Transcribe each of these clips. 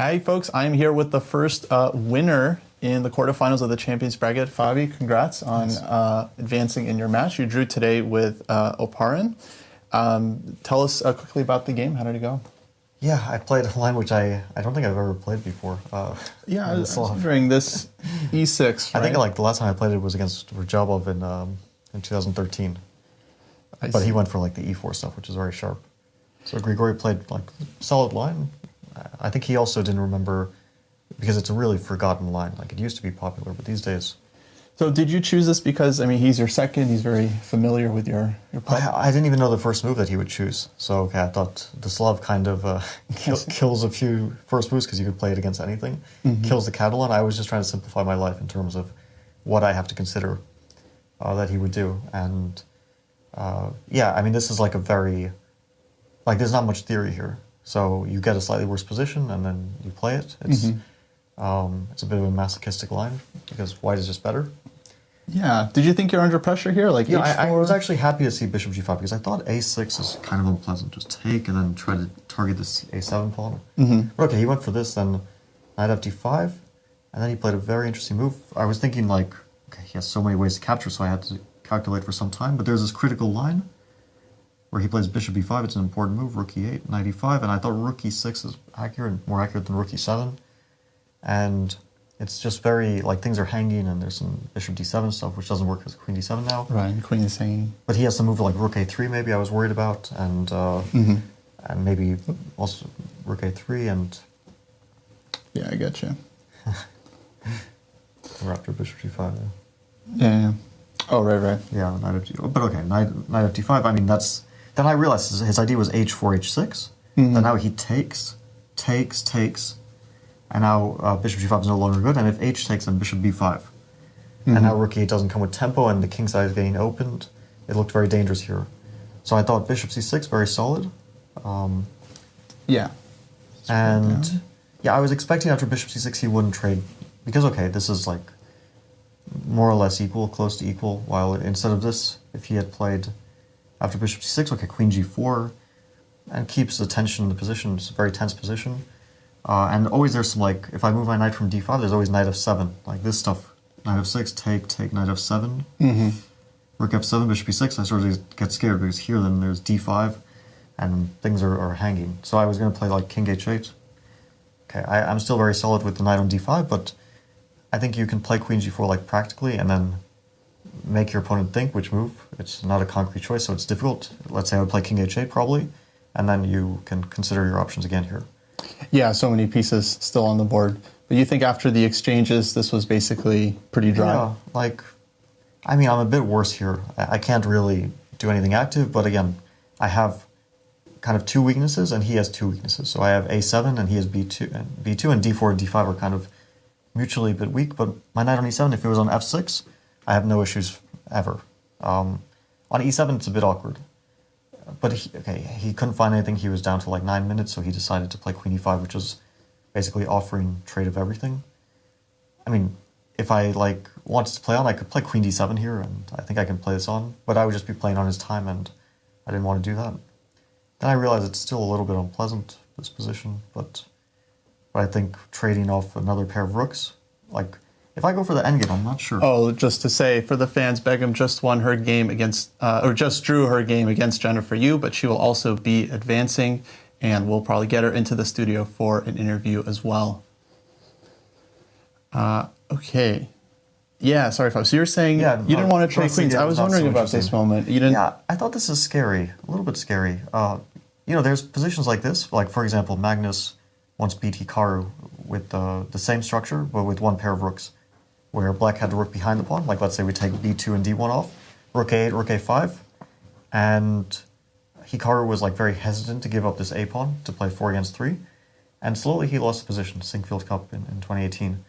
Hey folks, I'm here with the first winner in the quarterfinals of the Champions Bracket. Fabi, congrats on advancing in your match. You drew today with Oparin. Tell us quickly about the game. How did it go? Yeah, I played a line which I don't think I've ever played before. Yeah, I was wondering this E6, right? I think like the last time I played it was against Rajabov in 2013. But he went for like the E4 stuff, which is very sharp. So Grigori played like solid line. I think he also didn't remember, because it's a really forgotten line. Like it used to be popular, but these days. So did you choose this because, I mean, he's your second, he's very familiar with your play? I didn't even know the first move that he would choose. So okay, I thought the Slav kind of kills a few first moves because you could play it against anything. Kills the Catalan. I was just trying to simplify my life in terms of what I have to consider that he would do. And yeah, I mean, this is like a very, like there's not much theory here. So you get a slightly worse position and then you play it. It's it's a bit of a masochistic line because white is just better. Yeah. Did you think you're under pressure here? Like yeah, I was actually happy to see bishop g5 because I thought a6 is kind of unpleasant. Just take and then try to target this a7 pawn. But okay, he went for this, then knight fd5, and then he played a very interesting move. I was thinking like, okay, he has so many ways to capture, so I had to calculate for some time. But there's this critical line where he plays bishop b5. It's an important move. Rook e8, knight e5, and I thought rook e6 is accurate, more accurate than rook e7. And it's just very, like, things are hanging, and there's some bishop d7 stuff, which doesn't work as queen d7 now. Right, queen is hanging. But he has some move like rook a3, maybe, I was worried about, and maybe also rook a3, and... Yeah, I get you. Or after bishop g5, yeah. Oh, right. Yeah, knight f5. But okay, knight fd5, I mean, that's... Then I realized his idea was h4, h6. Then now he takes, and now bishop g5 is no longer good, and if h takes, then bishop b5. And now rook e8 doesn't come with tempo, and the king side is getting opened. It looked very dangerous here. So I thought bishop c6, very solid. Yeah. And yeah, I was expecting after bishop c6 he wouldn't trade, because okay, this is like more or less equal, close to equal, while instead of this, if he had played after bishop c6, okay, queen g4, and keeps the tension in the position. It's a very tense position. And always there's some, like, if I move my knight from d5, there's always knight f7. Like this stuff, knight f6, take, knight f7. Rook f7, bishop e6, I sort of get scared because here then there's d5, and things are hanging. So I was going to play like king h8. Okay, I'm still very solid with the knight on d5, but I think you can play queen g4 like practically, and then make your opponent think which move. It's not a concrete choice, so it's difficult. Let's say I would play king h8 probably, and then you can consider your options again here. Yeah, so many pieces still on the board. But you think after the exchanges, this was basically pretty dry? Yeah, like, I mean, I'm a bit worse here. I can't really do anything active, but again, I have kind of two weaknesses, and he has two weaknesses. So I have a7, and he has b2, and d4 and d5 are kind of mutually a bit weak, but my knight on e7, if it was on f6, I have no issues ever. On e7, it's a bit awkward. But he couldn't find anything. He was down to like 9 minutes, so he decided to play queen e5, which was basically offering trade of everything. I mean, if I like wanted to play on, I could play queen d7 here, and I think I can play this on, but I would just be playing on his time, and I didn't want to do that. Then I realized it's still a little bit unpleasant, this position, but I think trading off another pair of rooks, like, if I go for the endgame, I'm not sure. Oh, just to say, for the fans, Begum just won her game against, or just drew her game against Jennifer Yu, but she will also be advancing, and we'll probably get her into the studio for an interview as well. Okay. Yeah, sorry, Fab. So you're saying you didn't want to trade queens. I was wondering about this moment. You didn't... Yeah, I thought this is scary, a little bit scary. You know, there's positions like this, like, for example, Magnus once beat Hikaru with the same structure, but with one pair of rooks, where black had the rook behind the pawn. Like, let's say we take b2 and d1 off, rook a8, rook a5, and Hikaru was like very hesitant to give up this a pawn to play 4 against 3, and slowly he lost the position, Sinkfield Cup in 2018.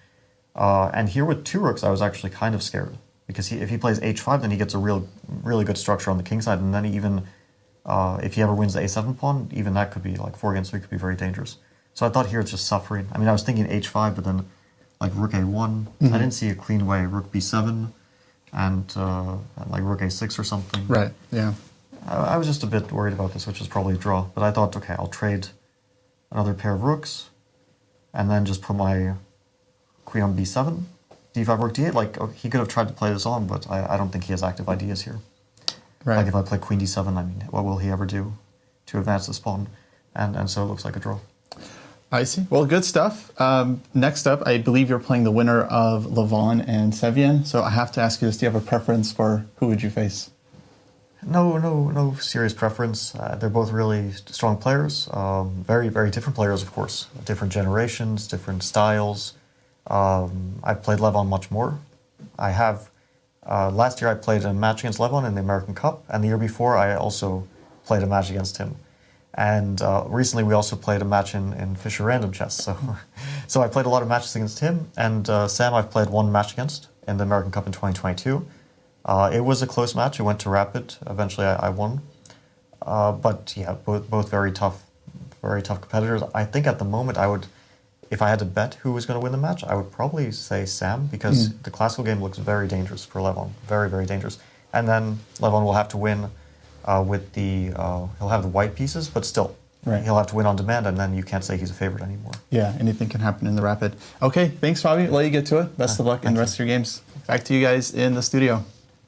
And here with 2 rooks, I was actually kind of scared, because if he plays h5, then he gets a really good structure on the king side, and then he even, if he ever wins the a7 pawn, even that could be, like 4 against 3 could be very dangerous. So I thought here it's just suffering. I mean, I was thinking h5, but then like rook a1. I didn't see a clean way. Rook b7, and like rook a6 or something. Right, yeah. I was just a bit worried about this, which is probably a draw. But I thought, okay, I'll trade another pair of rooks. and then just put my queen on b7, d5 rook d8. Like, he could have tried to play this on, but I don't think he has active ideas here. Right. Like, if I play queen d7, I mean, what will he ever do to advance this pawn? And so it looks like a draw. I see. Well, good stuff. Next up, I believe you're playing the winner of Levon and Sevian. So I have to ask you this: do you have a preference for who would you face? No serious preference. They're both really strong players. Very, very different players, of course. Different generations, different styles. I've played Levon much more. I have. Last year I played a match against Levon in the American Cup, and the year before I also played a match against him. And recently we also played a match in Fisher Random Chess. So I played a lot of matches against him. And Sam I've played one match against in the American Cup in 2022. It was a close match. It went to rapid. Eventually I won. But yeah, both very tough competitors. I think at the moment if I had to bet who was going to win the match, I would probably say Sam, because the classical game looks very dangerous for Levon. Very, very dangerous. And then Levon will have to win with he'll have the white pieces, but still, right. He'll have to win on demand, and then you can't say he's a favorite anymore. Yeah, anything can happen in the rapid. Okay, thanks, Fabi. I'll let you get to it. Best of luck in the rest of your games. Back to you guys in the studio.